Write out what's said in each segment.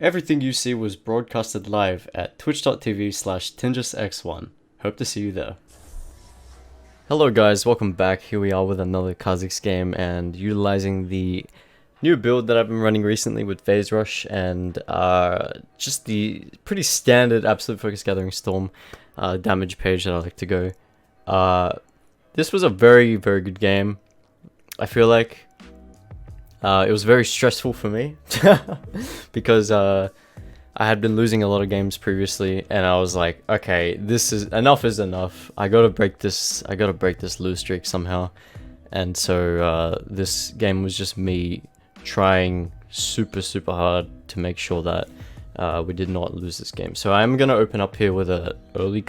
Everything you see was broadcasted live at twitch.tv/TinjusX1. Hope to see you there. Hello guys, welcome back. Here we are with another Kha'Zix game and utilizing the new build that I've been running recently with Phase Rush and just the pretty standard Absolute Focus Gathering Storm damage page that I like to go. This was a very good game. I feel like it was very stressful for me because I had been losing a lot of games previously, and I was like, okay, this is enough. I gotta break this lose streak somehow. And so this game was just me trying super hard to make sure that we did not lose this game. So I'm gonna open up here with a early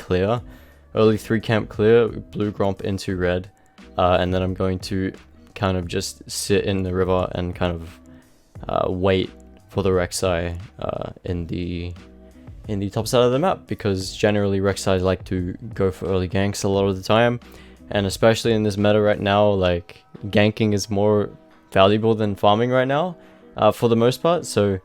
3 camp clear, blue gromp into red, and then I'm going to kind of just sit in the river and kind of wait for the Rek'Sai in the top side of the map, because generally Rek'Sai like to go for early ganks a lot of the time, and especially in this meta right now, like ganking is more valuable than farming right now for the most part. So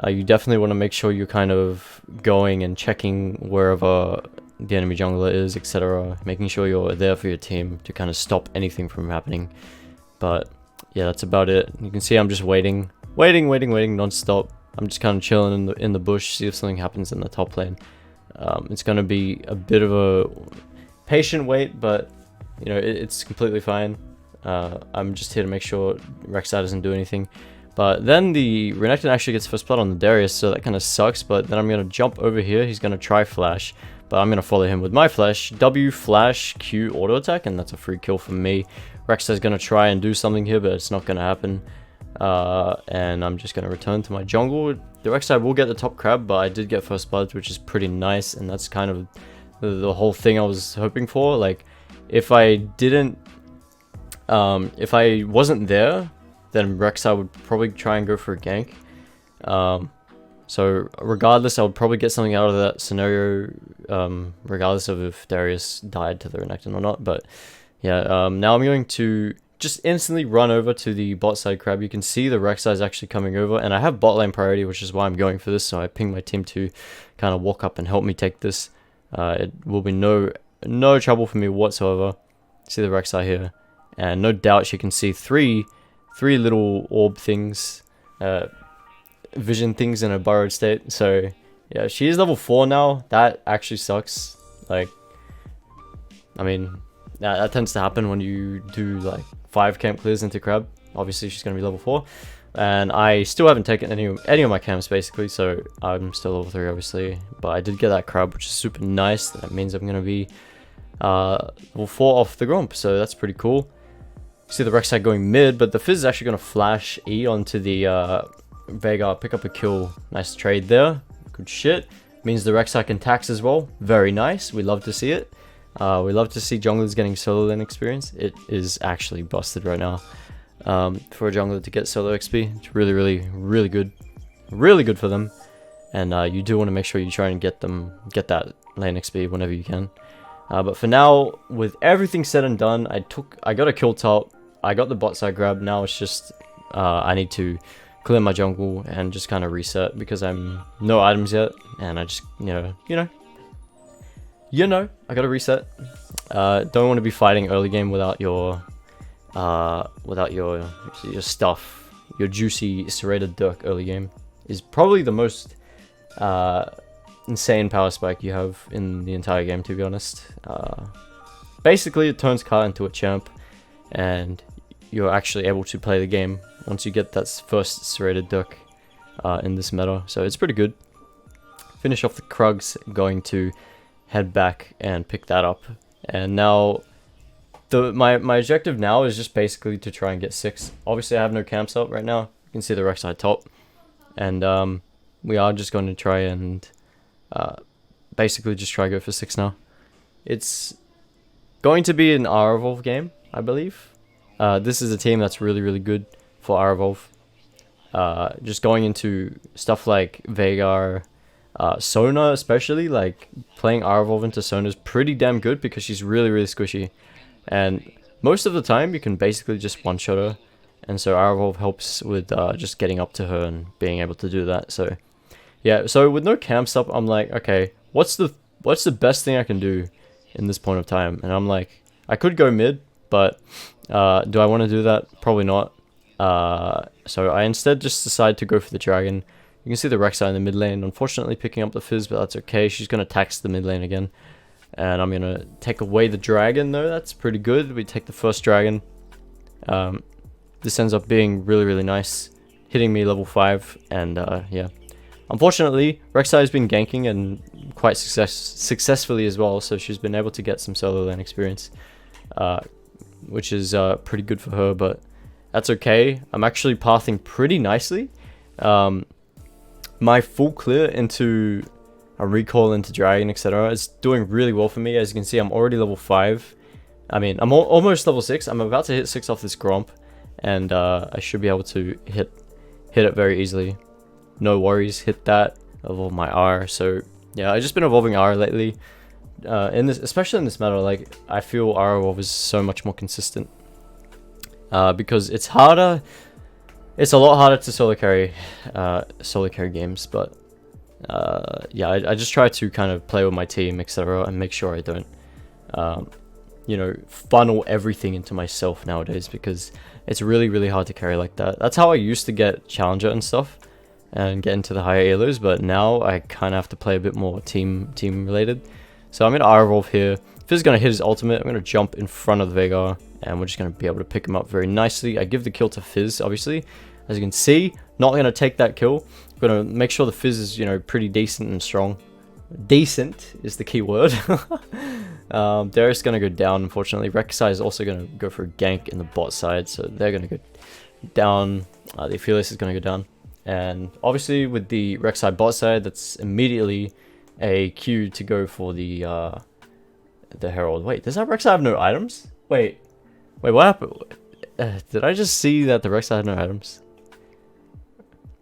you definitely want to make sure you're kind of going and checking wherever the enemy jungler is, etc., making sure you're there for your team to kind of stop anything from happening. But yeah, that's about it. You can see I'm just waiting non-stop. I'm just kind of chilling in the bush, see if something happens in the top lane. It's gonna be a bit of a patient wait, but you know, it's completely fine. I'm just here to make sure Rek'Sai doesn't do anything. But then the Renekton actually gets first blood on the Darius, so that kind of sucks. But then I'm gonna jump over here. He's gonna try flash, but I'm gonna follow him with my flash. W flash Q auto attack, and that's a free kill for me. Rek'Sai's gonna try and do something here, but it's not gonna happen. And I'm just gonna return to my jungle. The Rek'Sai will get the top crab, but I did get first blood, which is pretty nice, and that's kind of the whole thing I was hoping for. Like, if I wasn't there, then Rek'Sai would probably try and go for a gank. So regardless, I would probably get something out of that scenario, regardless of if Darius died to the Renekton or not. But yeah, now I'm going to just instantly run over to the bot side crab. You can see the Rek'Sai is actually coming over, and I have bot lane priority, which is why I'm going for this. So I ping my team to kind of walk up and help me take this. It will be no trouble for me whatsoever. See the Rek'Sai here, and no doubt she can see three little orb things, vision things in a burrowed state. So yeah, she is level 4 now. That actually sucks. Like, I mean, that tends to happen when you do like 5 camp clears into crab. Obviously she's going to be level 4, and I still haven't taken any of my camps basically, so I'm still level 3 obviously. But I did get that crab, which is super nice. That means I'm going to be level 4 off the gromp, so that's pretty cool. See the Rek'Sai going mid, but the Fizz is actually going to flash E onto the Veigar, pick up a kill. Nice trade there. Good shit. Means the Rek'Sai can tax as well. Very nice. We love to see it. We love to see junglers getting solo lane experience. It is actually busted right now for a jungler to get solo XP. It's really good. Really good for them. And you do want to make sure you try and get that lane XP whenever you can. But for now, with everything said and done, I got a kill top. I got the bot side grab. Now it's just I need to clear my jungle and just kind of reset, because I'm no items yet, and I just I gotta reset. Don't want to be fighting early game without your stuff. Your juicy serrated dirk early game is probably the most insane power spike you have in the entire game, to be honest. Basically it turns Ka into a champ, and you're actually able to play the game once you get that first serrated dirk in this meta, so it's pretty good. Finish off the Krugs, going to head back and pick that up. And now my objective now is just basically to try and get 6. Obviously I have no camps up right now. You can see the Rek'Sai top, and we are just going to try and basically just try to go for 6 now. It's going to be an R Evolve game, I believe. This is a team that's really good for R Evolve. Just going into stuff like Veigar, Sona especially, like playing R Evolve into Sona is pretty damn good, because she's really squishy, and most of the time you can basically just one-shot her, and so R Evolve helps with just getting up to her and being able to do that. So Yeah, so with no camps up, I'm like, okay, what's the best thing I can do in this point of time? And I'm like, I could go mid, but do I want to do that? Probably not. So I instead just decide to go for the dragon. You can see the Rek'Sai in the mid lane, unfortunately picking up the Fizz, but that's okay. She's going to tax the mid lane again. And I'm going to take away the dragon, though. That's pretty good. We take the first dragon. This ends up being really, really nice. Hitting me level 5, and yeah. Unfortunately, Rek'Sai has been ganking and quite successfully as well, so she's been able to get some solo lane experience, which is pretty good for her, but that's okay. I'm actually pathing pretty nicely. My full clear into a recall into dragon, etc. is doing really well for me. As you can see, I'm already level 5. I mean, I'm almost level 6. I'm about to hit 6 off this Gromp, and I should be able to hit it very easily. No worries, hit that, evolve my R. So yeah, I've just been evolving R lately. Especially in this meta, like I feel R evolve is so much more consistent. Because it's harder. It's a lot harder to solo carry games, but yeah, I just try to kind of play with my team, etc., and make sure I don't, you know, funnel everything into myself nowadays, because it's really, really hard to carry like that. That's how I used to get Challenger and stuff, and get into the higher elos, but now I kind of have to play a bit more team related. So I'm going to R-Evolve here. Fizz is going to hit his ultimate. I'm going to jump in front of the Veigar, and we're just going to be able to pick him up very nicely. I give the kill to Fizz, obviously. As you can see, not going to take that kill. I'm going to make sure the Fizz is, you know, pretty decent and strong. Decent is the key word. Darius is going to go down, unfortunately. Rek'Sai is also going to go for a gank in the bot side, so they're going to go down. The Aphelios is going to go down. And obviously with the Rek'Sai bot side, that's immediately a cue to go for the Herald. Wait, does that Rek'Sai have no items? Wait, what happened? Did I just see that the Rek'Sai had no items?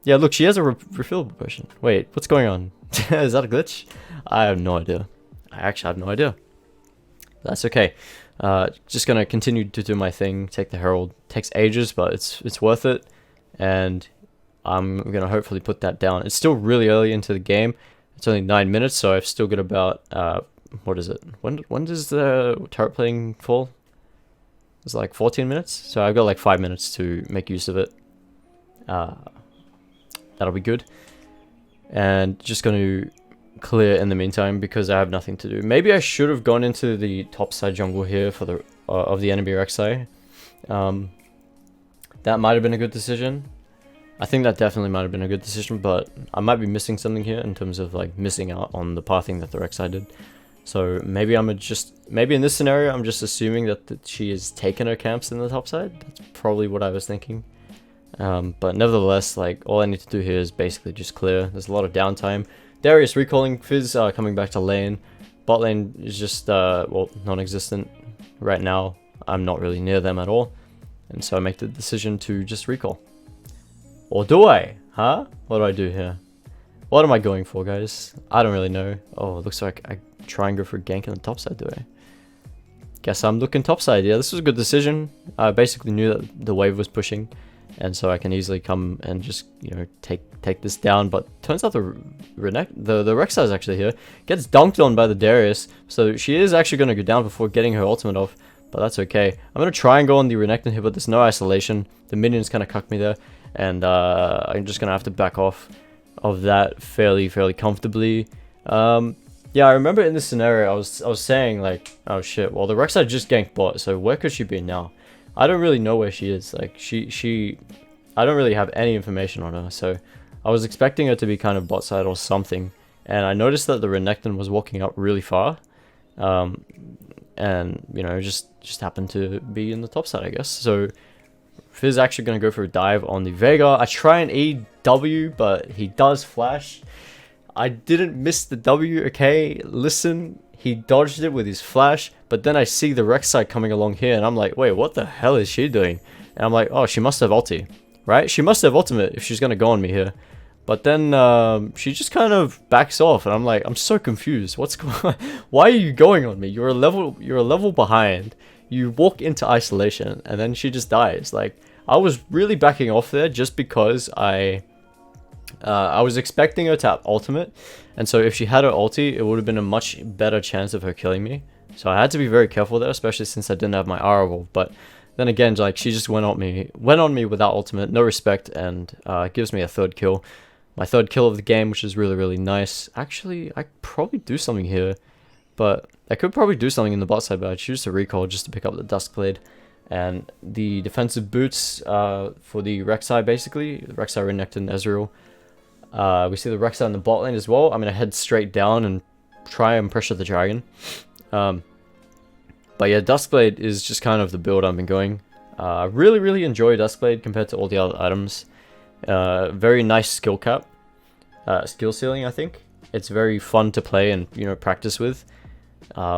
Yeah, look, she has a refillable potion. Wait, what's going on? Is that a glitch? I have no idea. I actually have no idea. That's okay. Just gonna continue to do my thing. Take the Herald. Takes ages, but it's worth it. And I'm gonna hopefully put that down. It's still really early into the game. It's only 9 minutes, so I've still got about what is it? When does the turret playing fall? It's like 14 minutes. So I've got like 5 minutes to make use of it. That'll be good. And just going to clear in the meantime because I have nothing to do. Maybe I should have gone into the top side jungle here for the of the enemy Rek'Sai. That might have been a good decision. I think that definitely might have been a good decision, but I might be missing something here in terms of like missing out on the pathing that the Rek'Sai did. So maybe maybe in this scenario I'm just assuming that she has taken her camps in the top side. That's probably what I was thinking. But nevertheless, like all I need to do here is basically just clear. There's a lot of downtime. Darius recalling, Fizz coming back to lane. Bot lane is just well, non-existent right now. I'm not really near them at all, and so I make the decision to just recall. Or do I? Huh? What do I do here? What am I going for, guys? I don't really know. Oh, it looks like I try and go for a gank on the top side, do I? Guess I'm looking top side. Yeah, this was a good decision. I basically knew that the wave was pushing, and so I can easily come and just, you know, take this down. But turns out the Rek'Sai is actually here. Gets dunked on by the Darius, so she is actually going to go down before getting her ultimate off. But that's okay. I'm going to try and go on the Renekton here, but there's no isolation. The minions kind of cuck me there. And I'm just going to have to back off of that fairly comfortably. Yeah, I remember in this scenario, I was saying like, oh shit, well the Rek'Sai just ganked bot, so where could she be now? I don't really know where she is. Like I don't really have any information on her, so I was expecting her to be kind of bot side or something. And I noticed that the Renekton was walking up really far. And you know, just happened to be in the top side, I guess. So Fizz actually going to go for a dive on the Veigar. I try and EW, but he does flash. I didn't miss the W, okay? Listen, he dodged it with his flash, but then I see the Rek'Sai coming along here, and I'm like, wait, what the hell is she doing? And I'm like, oh, she must have ulti, right? She must have ultimate if she's going to go on me here. But then she just kind of backs off, and I'm like, I'm so confused. What's going on? Why are you going on me? You're a level behind. You walk into isolation, and then she just dies. Like, I was really backing off there just because I I was expecting her to have ultimate, and so if she had her ulti, it would have been a much better chance of her killing me. So I had to be very careful there, especially since I didn't have my R evolve. But then again, like, she just went on me without ultimate, no respect, and gives me a third kill. My third kill of the game, which is really, really nice. Actually, I could probably do something here, but I could probably do something in the bot side, but I choose to recall just to pick up the Duskblade. And the defensive boots for the Rek'Sai, basically. Rek'Sai, Renekton, Ezreal. We see the Rek'Sai in the bot lane as well. I'm going to head straight down and try and pressure the dragon. But yeah, Duskblade is just kind of the build I've been going. Really, really enjoy Duskblade compared to all the other items. Very nice skill cap. Skill ceiling, I think. It's very fun to play and, you know, practice with.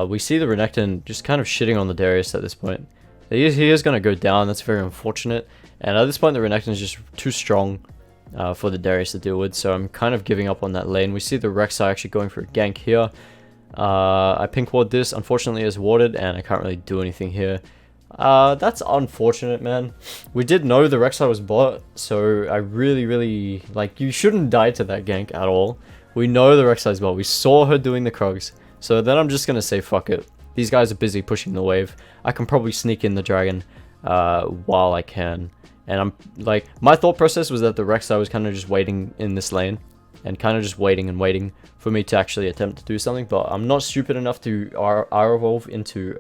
We see the Renekton just kind of shitting on the Darius at this point. He is going to go down. That's very unfortunate. And at this point, the Renekton is just too strong for the Darius to deal with. So I'm kind of giving up on that lane. We see the Rek'Sai actually going for a gank here. I pink ward this. Unfortunately, it's warded, and I can't really do anything here. That's unfortunate, man. We did know the Rek'Sai was bot, so I really, like, you shouldn't die to that gank at all. We know the Rek'Sai's bot. We saw her doing the Krugs. So then I'm just going to say, fuck it. These guys are busy pushing the wave. I can probably sneak in the dragon while I can. And I'm like, my thought process was that the Rek'Sai was kind of just waiting in this lane. And kind of just waiting and waiting for me to actually attempt to do something. But I'm not stupid enough to R-evolve into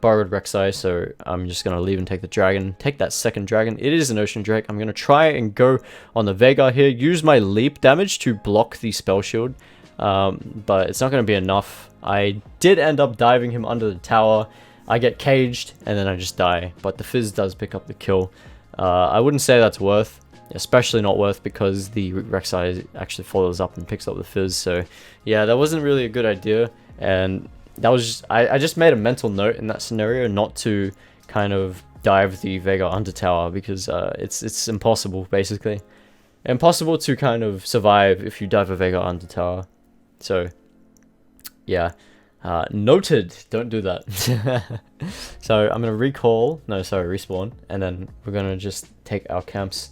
borrowed Rek'Sai. So I'm just going to leave and take the dragon. Take that second dragon. It is an Ocean Drake. I'm going to try and go on the Veigar here. Use my leap damage to block the spell shield. But it's not going to be enough. I did end up diving him under the tower. I get caged and then I just die. But the Fizz does pick up the kill. I wouldn't say that's worth. Especially not worth because the Rek'Sai actually follows up and picks up the Fizz. So yeah, that wasn't really a good idea. And that was just, I just made a mental note in that scenario not to kind of dive the Veigar under tower because it's impossible, basically. Impossible to kind of survive if you dive a Veigar under tower. So yeah, noted, don't do that. So I'm gonna respawn, and then we're gonna just take our camps.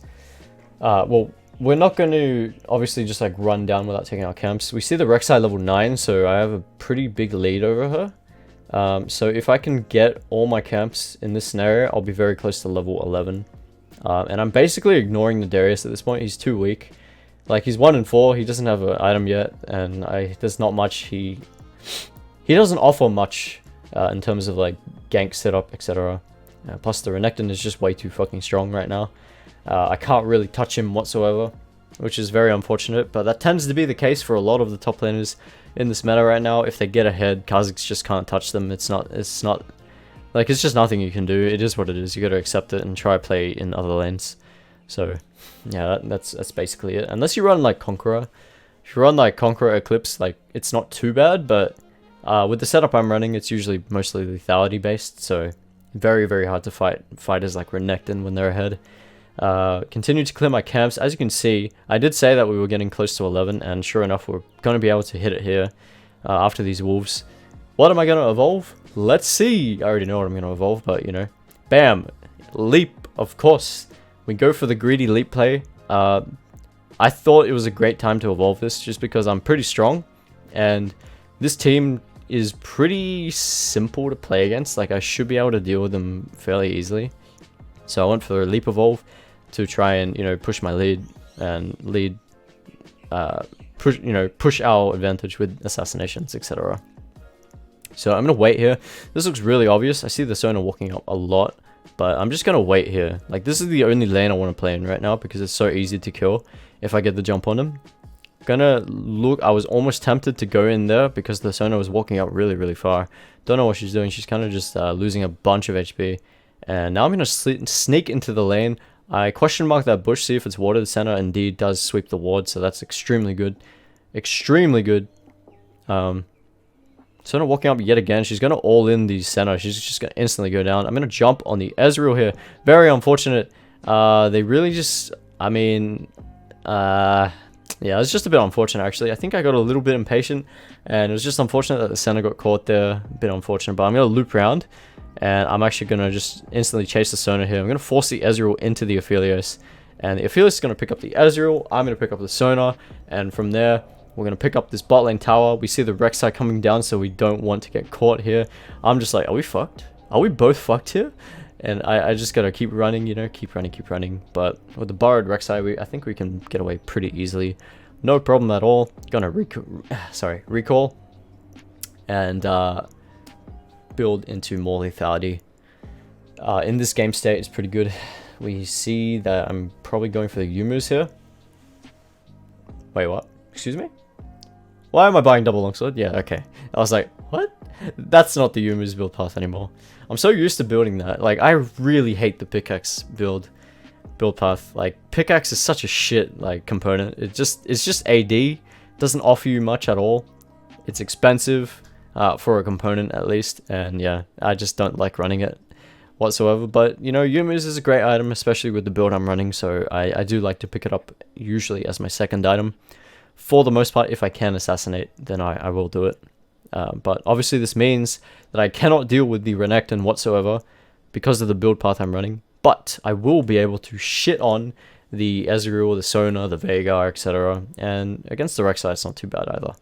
Well, we're not going to obviously just like run down without taking our camps. We see the Rek'Sai level 9, so I have a pretty big lead over her. So if I can get all my camps in this scenario, I'll be very close to level 11. And I'm basically ignoring the Darius at this point. He's too weak. Like, he's 1 in 4. He doesn't have an item yet, and there's not much. He doesn't offer much in terms of like gank setup, etc. Plus the Renekton is just way too fucking strong right now. I can't really touch him whatsoever, which is very unfortunate, but that tends to be the case for a lot of the top laners in this meta right now. If they get ahead, Kha'Zix just can't touch them. It's just nothing you can do. It is what it is. You got to accept it and try play in other lanes. So yeah, that's basically it. Unless you run like Conqueror. If you run like Conqueror Eclipse, like, it's not too bad, but with the setup I'm running, it's usually mostly lethality based, so very, very hard to fight fighters like Renekton when they're ahead. Continue to clear my camps. As you can see, I did say that we were getting close to 11, and sure enough, we're going to be able to hit it here after these wolves. What am I going to evolve? Let's see. I already know what I'm going to evolve, but, you know. Bam. Leap, of course. We go for the greedy leap play. I thought it was a great time to evolve this, just because I'm pretty strong, and this team is pretty simple to play against. Like, I should be able to deal with them fairly easily. So I went for a leap evolve to try and, you know, push my lead and push our advantage with assassinations, etc. So I'm gonna wait here. This looks really obvious. I see the Sona walking up a lot, but I'm just gonna wait here. Like, this is the only lane I want to play in right now because it's so easy to kill if I get the jump on him. Gonna look. I was almost tempted to go in there because the Sona was walking up really, really far. Don't know what she's doing. She's kind of just losing a bunch of HP. And now I'm going to sneak into the lane. I question mark that bush, see if it's warded. The center indeed does sweep the ward, so that's extremely good. Extremely good. Sona walking up yet again. She's going to all in the center. She's just going to instantly go down. I'm going to jump on the Ezreal here. Very unfortunate. They really just... I mean... yeah, it's just a bit unfortunate, actually. I think I got a little bit impatient, and it was just unfortunate that the center got caught there. A bit unfortunate, but I'm going to loop around. And I'm actually going to just instantly chase the Sona here. I'm going to force the Ezreal into the Aphelios. And the Aphelios is going to pick up the Ezreal. I'm going to pick up the Sonar. And from there, we're going to pick up this bot lane tower. We see the Rek'Sai coming down, so we don't want to get caught here. I'm just like, are we fucked? Are we both fucked here? And I just got to keep running, you know, keep running. But with the borrowed Rek'Sai, I think we can get away pretty easily. No problem at all. Gonna recall. And build into more lethality. In this game state, it's pretty good. We see that I'm probably going for the Yumu's here. Wait, what? Excuse me? Why am I buying double longsword? Yeah, okay. I was like, what? That's not the Yumu's build path anymore. I'm so used to building that. Like, I really hate the pickaxe build path. Like, pickaxe is such a shit like component. It's just AD. Doesn't offer you much at all. It's expensive for a component at least, and yeah, I just don't like running it whatsoever. But you know, Yumu's is a great item, especially with the build I'm running, so I do like to pick it up usually as my second item. For the most part, if I can assassinate, then I will do it. But obviously this means that I cannot deal with the Renekton whatsoever because of the build path I'm running, but I will be able to shit on the Ezreal, the Sona, the Veigar, etc. And against the Rek'Sai, it's not too bad either.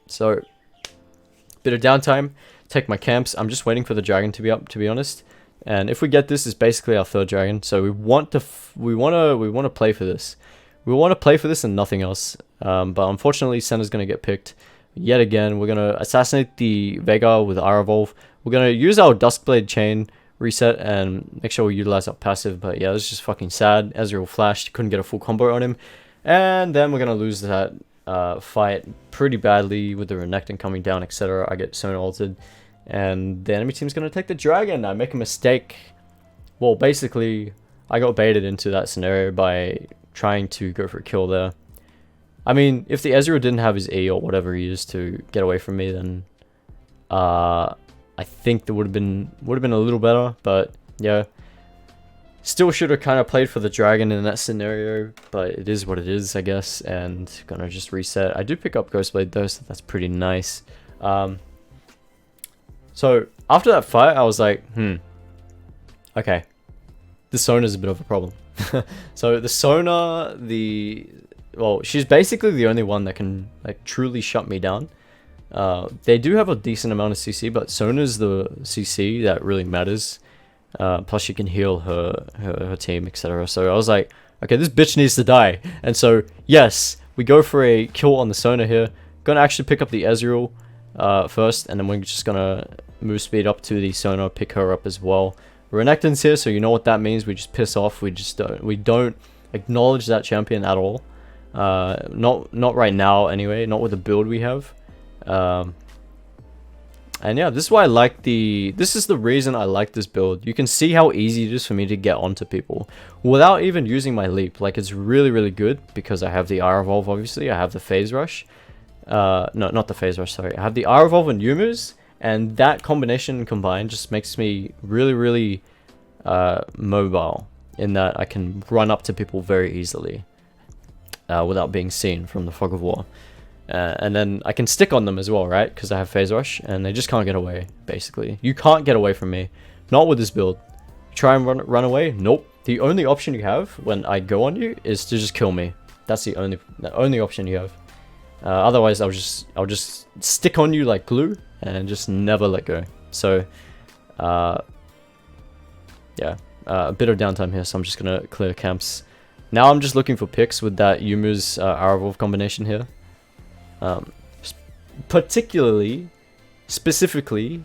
So, bit of downtime, take my camps. I'm just waiting for the dragon to be up, to be honest. And if we get this, it's basically our third dragon. So we want to play for this. We want to play for this and nothing else. But unfortunately, Senna's going to get picked yet again. We're going to assassinate the Veigar with our Evolve. We're going to use our Duskblade chain reset and make sure we utilize our passive. But yeah, it's just fucking sad. Ezreal flashed, couldn't get a full combo on him. And then we're going to lose that fight pretty badly with the Renekton coming down, etc. I get Sona ulted. And the enemy team's going to take the dragon. I make a mistake. Well, basically, I got baited into that scenario by trying to go for a kill there. I mean, if the Ezreal didn't have his E or whatever he used to get away from me, then I think that would have been a little better. But yeah, still should have kind of played for the dragon in that scenario. But it is what it is, I guess. And gonna just reset. I do pick up Ghostblade though, so that's pretty nice. So after that fight, I was like, okay, the Sona's a bit of a problem. So the Sona, well, she's basically the only one that can like truly shut me down. They do have a decent amount of CC, but Sona's the CC that really matters. Plus she can heal her team, etc. So I was like, okay, this bitch needs to die. And so yes, we go for a kill on the Sona here. Gonna actually pick up the Ezreal first, and then we're just gonna move speed up to the Sona, pick her up as well. Renekton's here, so you know what that means. We just piss off. We don't acknowledge that champion at all. Not right now anyway. Not with the build we have. And yeah, this is why I like this is the reason I like this build. You can see how easy it is for me to get onto people without even using my leap. Like, it's really, really good because I have the R Evolve, obviously. I have the Phase Rush. No, not the Phase Rush, sorry. I have the R Evolve and Yumu's, and that combination combined just makes me really, really mobile in that I can run up to people very easily without being seen from the fog of war. And then I can stick on them as well, right? Because I have Phase Rush, and they just can't get away, basically. You can't get away from me. Not with this build. Try and run away? Nope. The only option you have when I go on you is to just kill me. That's the only option you have. Otherwise, I'll just stick on you like glue and just never let go. So, yeah, a bit of downtime here, so I'm just gonna clear camps. Now I'm just looking for picks with that Yumu's R-Evolve combination here. Specifically,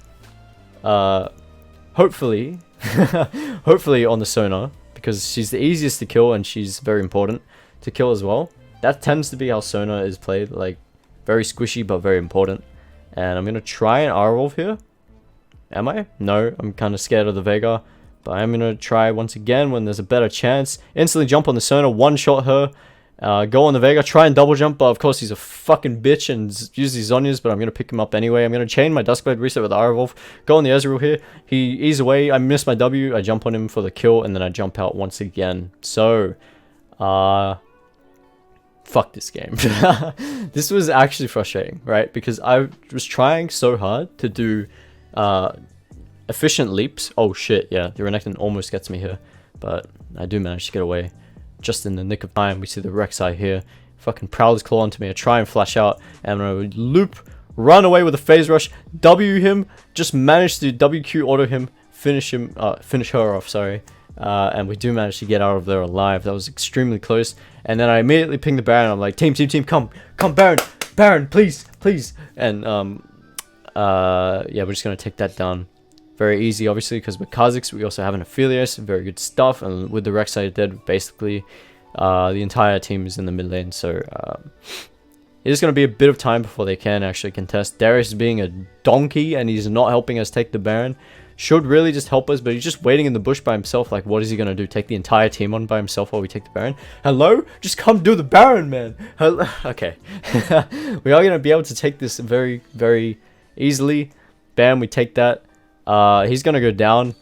hopefully, hopefully on the Sona, because she's the easiest to kill and she's very important to kill as well. That tends to be how Sona is played, like very squishy but very important. And I'm gonna try an R-Evolve here. Am I? No, I'm kind of scared of the Veigar, but I'm gonna try once again when there's a better chance. Instantly jump on the Sona, one-shot her. Go on the Veigar, try and double jump, but of course he's a fucking bitch and uses Zhonya's, but I'm going to pick him up anyway. I'm going to chain my Duskblade, reset with the R-Evolve, go on the Ezreal here. He ease away, I miss my W, I jump on him for the kill, and then I jump out once again. So, fuck this game. This was actually frustrating, right? Because I was trying so hard to do efficient leaps. Oh shit, yeah, the Renekton almost gets me here, but I do manage to get away. just in the nick of time. We see the Rek'Sai here. Fucking Prowler's Claw onto me. I try and flash out, and I'm gonna loop, run away with a phase rush, W him, just manage to WQ auto him, finish her off, sorry. And we do manage to get out of there alive. That was extremely close. And then I immediately ping the Baron. I'm like, team, come, Baron, please. And yeah, we're just gonna take that down. Very easy, obviously, because with Kha'Zix we also have an Aphelios, very good stuff, and with the Rek'Sai dead, basically the entire team is in the mid lane, so it is going to be a bit of time before they can actually contest. Darius is being a donkey, and he's not helping us take the Baron. Should really just help us, but he's just waiting in the bush by himself. Like, what is he going to do? Take the entire team on by himself while we take the Baron? Hello? Just come do the Baron, man! Hello? Okay. We are going to be able to take this very, very easily. Bam, we take that. He's gonna go down.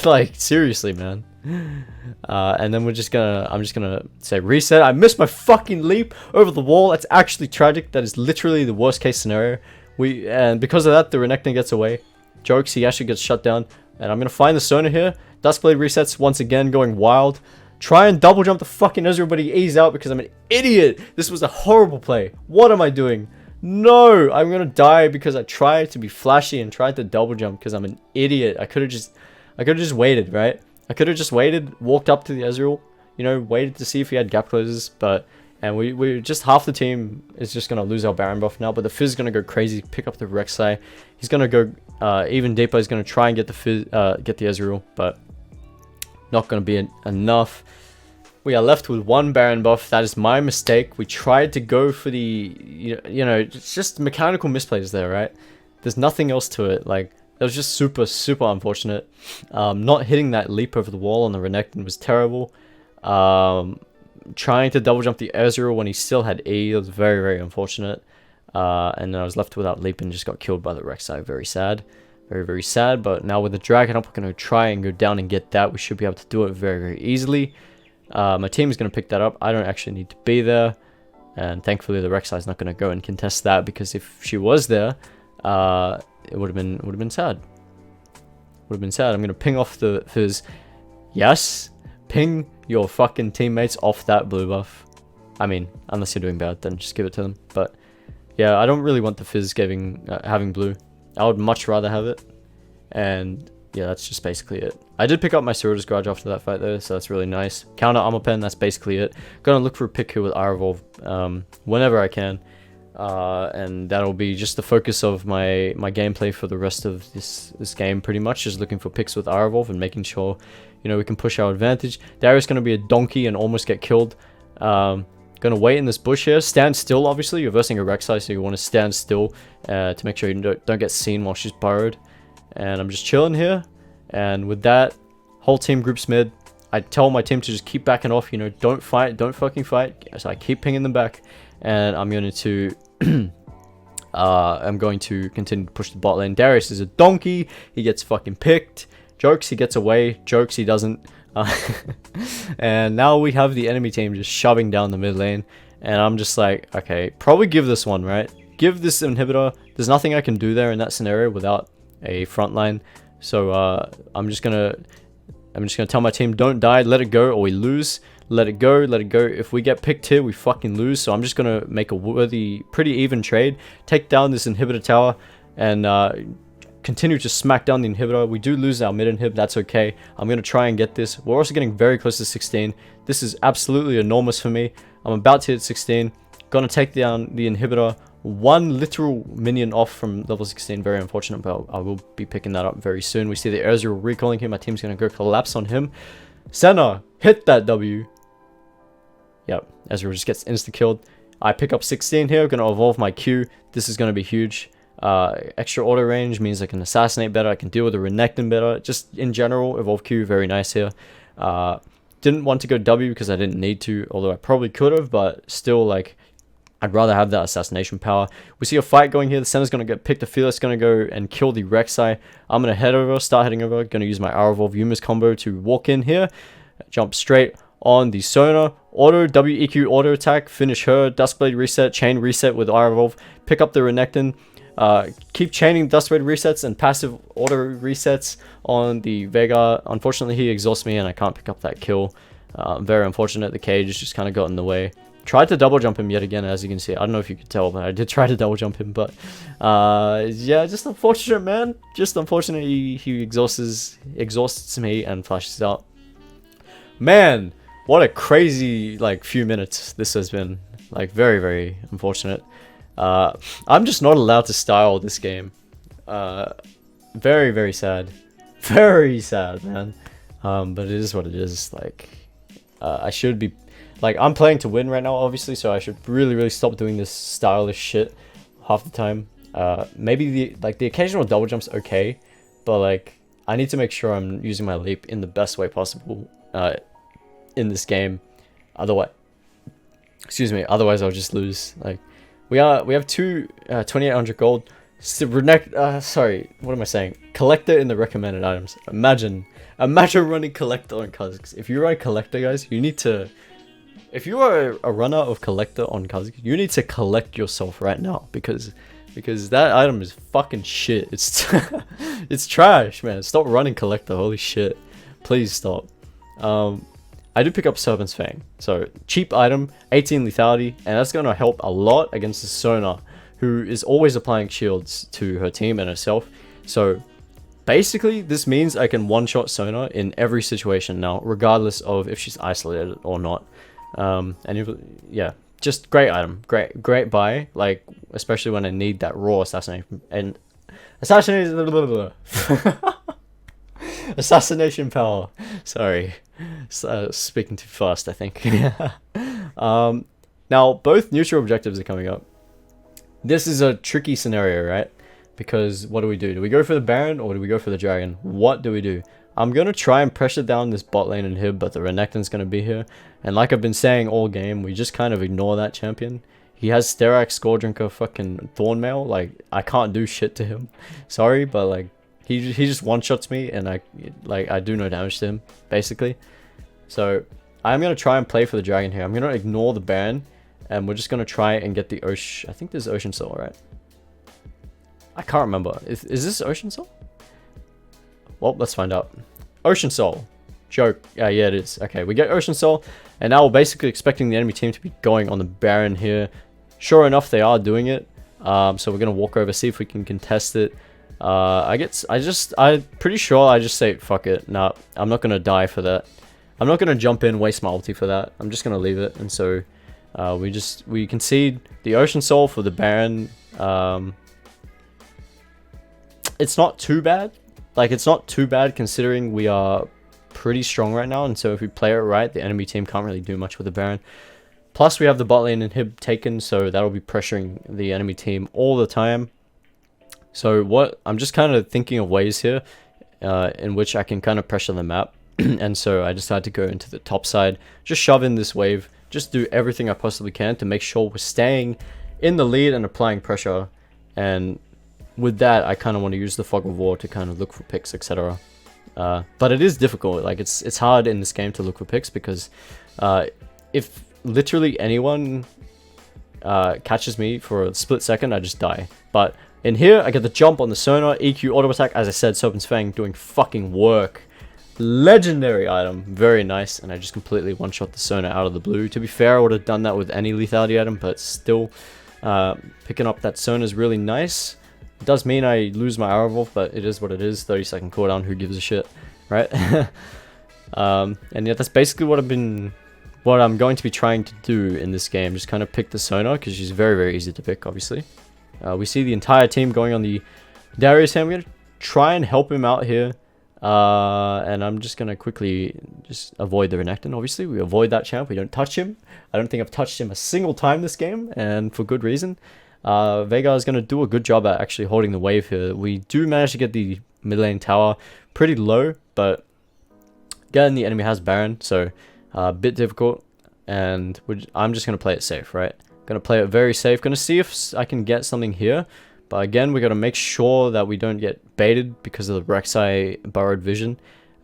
Like, seriously, man. And then I'm just gonna say reset. I missed my fucking leap over the wall. That's actually tragic. That is literally the worst case scenario. And because of that, the Renekton gets away. Jokes, he actually gets shut down. And I'm gonna find the Sona here. Duskblade resets once again, going wild. Try and double jump the fucking Ezreal, but he E's out because I'm an idiot. This was a horrible play. What am I doing? No, I'm gonna die because I tried to be flashy and tried to double jump because I'm an idiot. I could have just waited, right? I could have just waited, walked up to the Ezreal, you know, waited to see if he had gap closes, and we just half the team is just gonna lose our Baron buff now, but the Fizz is gonna go crazy, pick up the Rek'Sai. He's gonna go even deeper. He's gonna try and get the Fizz, get the Ezreal, but not gonna be enough. We are left with one Baron buff. That is my mistake. We tried to go for the, you know, it's just mechanical misplays there, right? There's nothing else to it. Like, that was just super, super unfortunate. Not hitting that leap over the wall on the Renekton was terrible. Trying to double jump the Ezreal when he still had E, that was very, very unfortunate. And then I was left without leap and just got killed by the Rek'Sai. Very sad. Very, very sad. But now with the Dragon up, we're going to try and go down and get that. We should be able to do it very, very easily. My team is going to pick that up. I don't actually need to be there, and thankfully the Rek'Sai is not going to go and contest that, because if she was there, it would have been sad. Would have been sad. I'm going to ping off the Fizz. Yes, ping your fucking teammates off that blue buff. I mean, unless you're doing bad, then just give it to them. But yeah, I don't really want the Fizz having blue. I would much rather have it, and yeah, that's just basically it. I did pick up my Cerberus Garage after that fight though, so that's really nice. Counter Armor Pen, that's basically it. Gonna look for a pick here with Ire Evolve whenever I can. And that'll be just the focus of my gameplay for the rest of this game, pretty much. Just looking for picks with Ire Evolve and making sure, you know, we can push our advantage. Darius gonna be a donkey and almost get killed. Gonna wait in this bush here. Stand still, obviously. You're versing a Rek'Sai, so you want to stand still to make sure you don't get seen while she's burrowed. And I'm just chilling here, and with that, whole team groups mid. I tell my team to just keep backing off, you know, don't fight, don't fucking fight. So I keep pinging them back, and I'm going to continue to push the bot lane. Darius is a donkey. He gets fucking picked. Jokes, he gets away. Jokes, he doesn't. And now we have the enemy team just shoving down the mid lane, and I'm just like, okay, probably give this one, right? Give this inhibitor. There's nothing I can do there in that scenario without a front line. So I'm just gonna tell my team, don't die, let it go, or we lose. Let it go. If we get picked here, we fucking lose. So I'm just gonna make a worthy, pretty even trade, take down this inhibitor tower, and continue to smack down the inhibitor. We do lose our mid inhib, that's okay. I'm gonna try and get this. We're also getting very close to 16. This is absolutely enormous for me. I'm about to hit 16. Gonna take down the inhibitor. One literal minion off from level 16. Very unfortunate, but I will be picking that up very soon. We see the Ezreal recalling him. My team's going to go collapse on him. Senna, hit that W. Yep, Ezreal just gets insta-killed. I pick up 16 here. Going to evolve my Q. This is going to be huge. Extra auto range means I can assassinate better. I can deal with the Renekton better. Just in general, evolve Q, very nice here. Didn't want to go W because I didn't need to, although I probably could have, but still, like, I'd rather have that assassination power. We see a fight going here. The center's going to get picked. The Fearless going to go and kill the Rek'Sai. I'm going to start heading over. Going to use my Ire Evolve Yuma's combo to walk in here. Jump straight on the Sona. Auto, WEQ auto attack. Finish her. Duskblade reset. Chain reset with Ire Evolve. Pick up the Renekton. Keep chaining Duskblade resets and passive auto resets on the Veigar. Unfortunately, he exhausts me and I can't pick up that kill. Very unfortunate. The cage just kind of got in the way. Tried to double jump him yet again, as you can see. I don't know if you could tell, but I did try to double jump him. But yeah, just unfortunate, man. Just unfortunate. He exhausts me and flashes out. Man, what a crazy like few minutes this has been. Like very, very unfortunate. I'm just not allowed to style this game. Very, very sad. Very sad, man. But it is what it is. Like, I should be, like, I'm playing to win right now, obviously, so I should really, really stop doing this stylish shit half the time. Maybe the occasional double jump's okay, but like, I need to make sure I'm using my leap in the best way possible, in this game. Otherwise, excuse me, otherwise I'll just lose. Like, we have two 2800 gold. Sorry, what am I saying? Collector in the recommended items. Imagine running collector on Kha'Zix. If you run collector, guys, you need to. If you are a runner of collector on Kha'Zix, you need to collect yourself right now because that item is fucking shit. It's it's trash, man. Stop running collector. Holy shit, please stop. I did pick up Serpent's Fang, so cheap item, 18 lethality, and that's gonna help a lot against the Sona, who is always applying shields to her team and herself. So basically, this means I can one-shot Sona in every situation now, regardless of if she's isolated or not. Yeah, just great item, great buy. Like, especially when I need that raw assassination and assassination power. Sorry, speaking too fast, I think. Now both neutral objectives are coming up. This is a tricky scenario, right? Because what do? Do we go for the Baron or do we go for the Dragon? What do we do? I'm going to try and pressure down this bot lane inhib, but the Renekton's going to be here. And like I've been saying all game, we just kind of ignore that champion. He has Sterak, Scoredrinker, fucking Thornmail. Like, I can't do shit to him. Sorry, but like, he just one-shots me and I do no damage to him, basically. So, I'm going to try and play for the Dragon here. I'm going to ignore the Baron. And we're just going to try and get the Ocean... I think there's Ocean Soul, right? I can't remember. Is this Ocean Soul? Well, let's find out. Ocean Soul. Joke. Yeah, it is. Okay, we get Ocean Soul. And now we're basically expecting the enemy team to be going on the Baron here. Sure enough, they are doing it. So we're going to walk over, see if we can contest it. I'm pretty sure I just say, fuck it. Nah, I'm not going to die for that. I'm not going to jump in, waste my ulti for that. I'm just going to leave it. And so... we concede the Ocean Soul for the Baron. It's not too bad. Like, it's not too bad considering we are pretty strong right now. And so if we play it right, the enemy team can't really do much with the Baron. Plus, we have the bot lane inhib taken, so that'll be pressuring the enemy team all the time. So I'm just kind of thinking of ways here in which I can kind of pressure the map. And so I decided to go into the top side, just shove in this wave. Just do everything I possibly can to make sure we're staying in the lead and applying pressure. And with that, I kind of want to use the Fog of War to kind of look for picks, etc. But it is difficult. Like, it's hard in this game to look for picks because if literally anyone catches me for a split second, I just die. But in here, I get the jump on the Sona, EQ auto attack. As I said, Serpent's Fang doing fucking work. Legendary item, very nice, and I just completely one-shot the Sona out of the blue. To be fair, I would have done that with any lethality item, but still, picking up that Sona is really nice. It does mean I lose my Arrow Wolf, but it is what it is. 30-second cooldown, who gives a shit, right? And yeah, that's basically what I'm going to be trying to do in this game. Just kind of pick the Sona, because she's very, very easy to pick, obviously. We see the entire team going on the Darius here. I'm going to try and help him out here. And I'm just gonna quickly just avoid the Renekton. Obviously, we avoid that champ. We don't touch him. I don't think I've touched him a single time this game, and for good reason. Veigar is gonna do a good job at actually holding the wave here. We do manage to get the mid lane tower pretty low, but again, the enemy has Baron, so a bit difficult. And I'm just gonna play it safe, right? Gonna play it very safe. Gonna see if I can get something here. But again, we got to make sure that we don't get baited because of the Rek'Sai burrowed vision.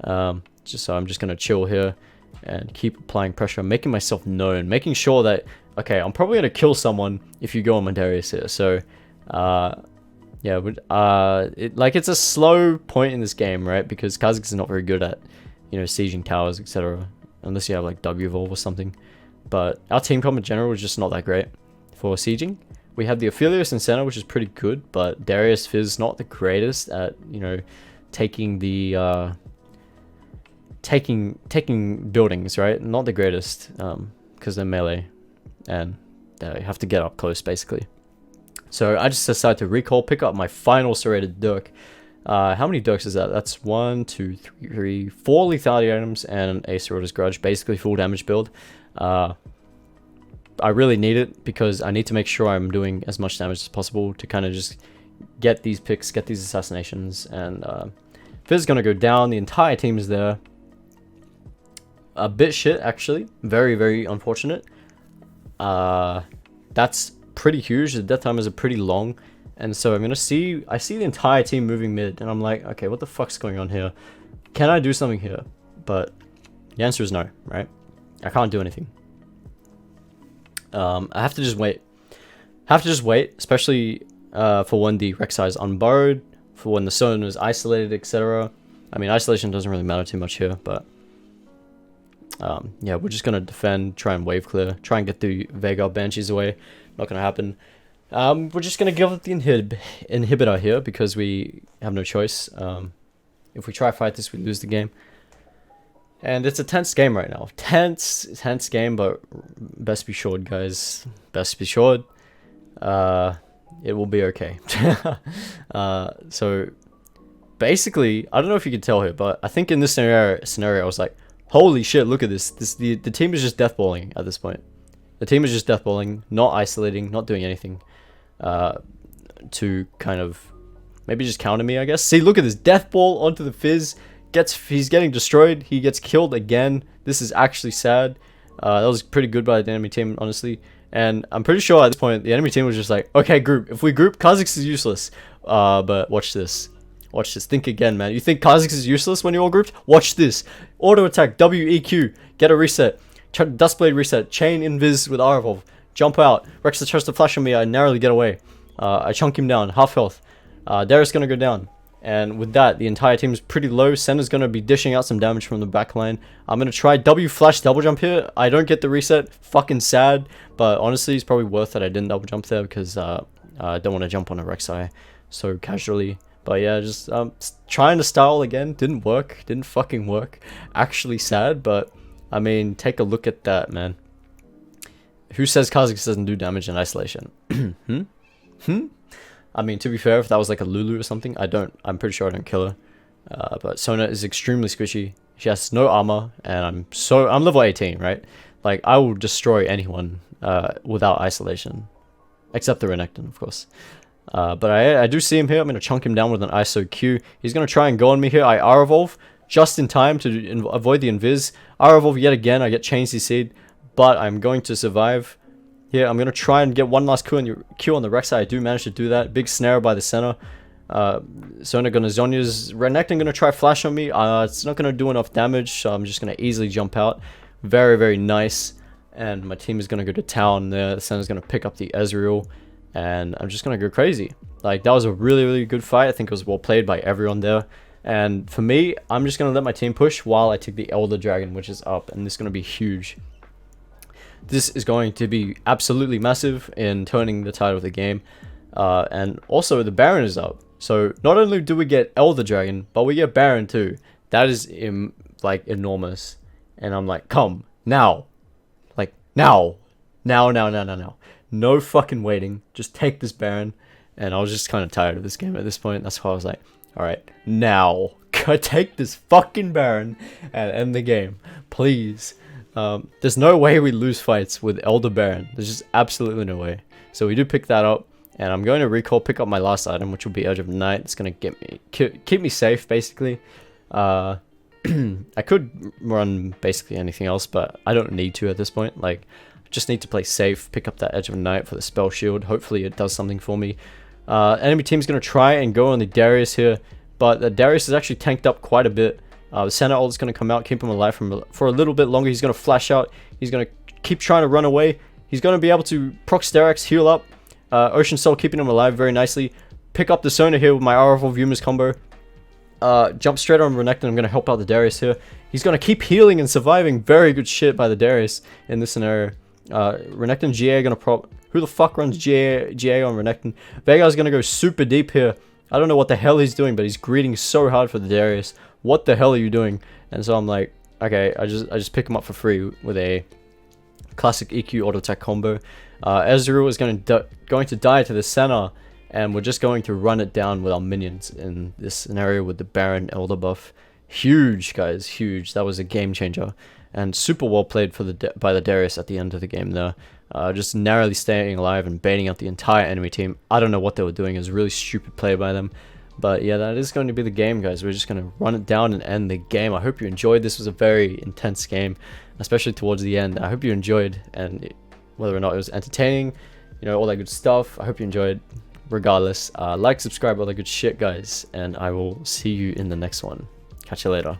So I'm just going to chill here and keep applying pressure, making myself known, making sure that, okay, I'm probably going to kill someone if you go on my Darius here. So, yeah, it's a slow point in this game, right? Because Kha'Zix is not very good at, sieging towers, etc. unless you have like W evolve or something. But our team comp in general is just not that great for sieging. We have the Aphelios in center, which is pretty good, but Darius Fizz not the greatest at, you know, taking the taking buildings, right? Not the greatest, because they're melee and you have to get up close basically. So I just decided to recall, pick up my final serrated Dirk. How many Dirks is that? That's 1, 2, 3, 4 lethality items and a Serrator's Grudge, basically full damage build. I really need it because I need to make sure I'm doing as much damage as possible to kind of just get these picks, get these assassinations, and Fizz is going to go down. The entire team is there. A bit shit, actually. Very, very unfortunate. That's pretty huge. The death time is pretty long. And so I see the entire team moving mid, and I'm like, okay, what the fuck's going on here? Can I do something here? But the answer is no, right? I can't do anything. I have to just wait. Especially for when the Rek'Sai is unburrowed, for when the zone is isolated, etc. I mean, isolation doesn't really matter too much here, but yeah, we're just gonna defend, try and wave clear, try and get the Veigar Banshees away. Not gonna happen. We're just gonna give up the inhibitor here because we have no choice. If we try to fight this, we lose the game. And it's a tense game right now. Tense game, but best be assured, guys. Best be assured. It will be okay. So basically, I don't know if you can tell here, but I think in this scenario, I was like, holy shit, look at this. The team is just deathballing at this point. The team is just deathballing, not isolating, not doing anything to kind of maybe just counter me, I guess. See, look at this deathball onto the Fizz. He's getting destroyed. He gets killed again. This is actually sad. That was pretty good by the enemy team, honestly. And I'm pretty sure at this point, the enemy team was just like, okay, group. If we group, Kha'Zix is useless. But watch this. Watch this. Think again, man. You think Kha'Zix is useless when you're all grouped? Watch this. Auto attack, WEQ. Get a reset. Dustblade reset. Chain invis with R evolve. Jump out. Rex tries to flash on me. I narrowly get away. I chunk him down. Half health. Darius gonna go down. And with that, the entire team is pretty low. Senna's going to be dishing out some damage from the back line. I'm going to try W flash double jump here. I don't get the reset. Fucking sad. But honestly, it's probably worth that I didn't double jump there because I don't want to jump on a Rek'Sai so casually. But yeah, just trying to style again. Didn't work. Didn't fucking work. Actually sad, but I mean, take a look at that, man. Who says Kha'Zix doesn't do damage in isolation? I mean, to be fair, if that was like a Lulu or something, I'm pretty sure I don't kill her. But Sona is extremely squishy. She has no armor, and I'm level 18, right? Like, I will destroy anyone without isolation. Except the Renekton, of course. But I do see him here. I'm going to chunk him down with an ISO Q. He's going to try and go on me here. I R-evolve just in time to avoid the invis. R-evolve yet again. I get chain CC'd, but I'm going to survive. Here, I'm going to try and get one last Q on the Rek'Sai. I do manage to do that. Big snare by the center. Sona gonna Zonya's Renekton gonna try flash on me. It's not gonna do enough damage, so I'm just gonna easily jump out. Very, very nice. And my team is gonna go to town there. Sena's gonna pick up the Ezreal. And I'm just gonna go crazy. Like, that was a really, really good fight. I think it was well played by everyone there. And for me, I'm just gonna let my team push while I take the Elder Dragon, which is up. And this is gonna be huge. This is going to be absolutely massive in turning the tide of the game. And also the Baron is up. So not only do we get Elder Dragon, but we get Baron too. That is like enormous. And I'm like, come, now. Like, now. Now. No fucking waiting. Just take this Baron. And I was just kind of tired of this game at this point. That's why I was like, alright, now. Take this fucking Baron and end the game. Please. There's no way we lose fights with Elder Baron. There's just absolutely no way. So we do pick that up, and I'm going to recall, pick up my last item, which will be Edge of Night. It's going to keep me safe, basically. I could run basically anything else, but I don't need to at this point. Like, I just need to play safe, pick up that Edge of Night for the spell shield. Hopefully it does something for me. Enemy team's going to try and go on the Darius here, but the Darius is actually tanked up quite a bit. The center ult is going to come out, keep him alive for a little bit longer. He's going to flash out. He's going to keep trying to run away. He's going to be able to proc Sterak's, heal up. Ocean Soul keeping him alive very nicely. Pick up the Sona here with my R-Evolve Yuma's combo. Jump straight on Renekton. I'm going to help out the Darius here. He's going to keep healing and surviving. Very good shit by the Darius in this scenario. Renekton and GA are going to Who the fuck runs GA on Renekton? Veigar's going to go super deep here. I don't know what the hell he's doing, but he's greeting so hard for the Darius. What the hell are you doing? And so I'm like, okay, I just pick him up for free with a classic EQ auto attack combo. Ezreal is going to die to the center, and we're just going to run it down with our minions in this scenario with the Baron Elder buff. Huge, guys, huge. That was a game changer, and super well played for by the Darius at the end of the game there. Just narrowly staying alive and baiting out the entire enemy team. I don't know what they were doing. It was a really stupid play by them. But yeah, that is going to be the game, guys. We're just going to run it down and end the game. I hope you enjoyed. This was a very intense game, especially towards the end. I hope you enjoyed, and whether or not it was entertaining, you know, all that good stuff. I hope you enjoyed. Regardless, like, subscribe, all that good shit, guys. And I will see you in the next one. Catch you later.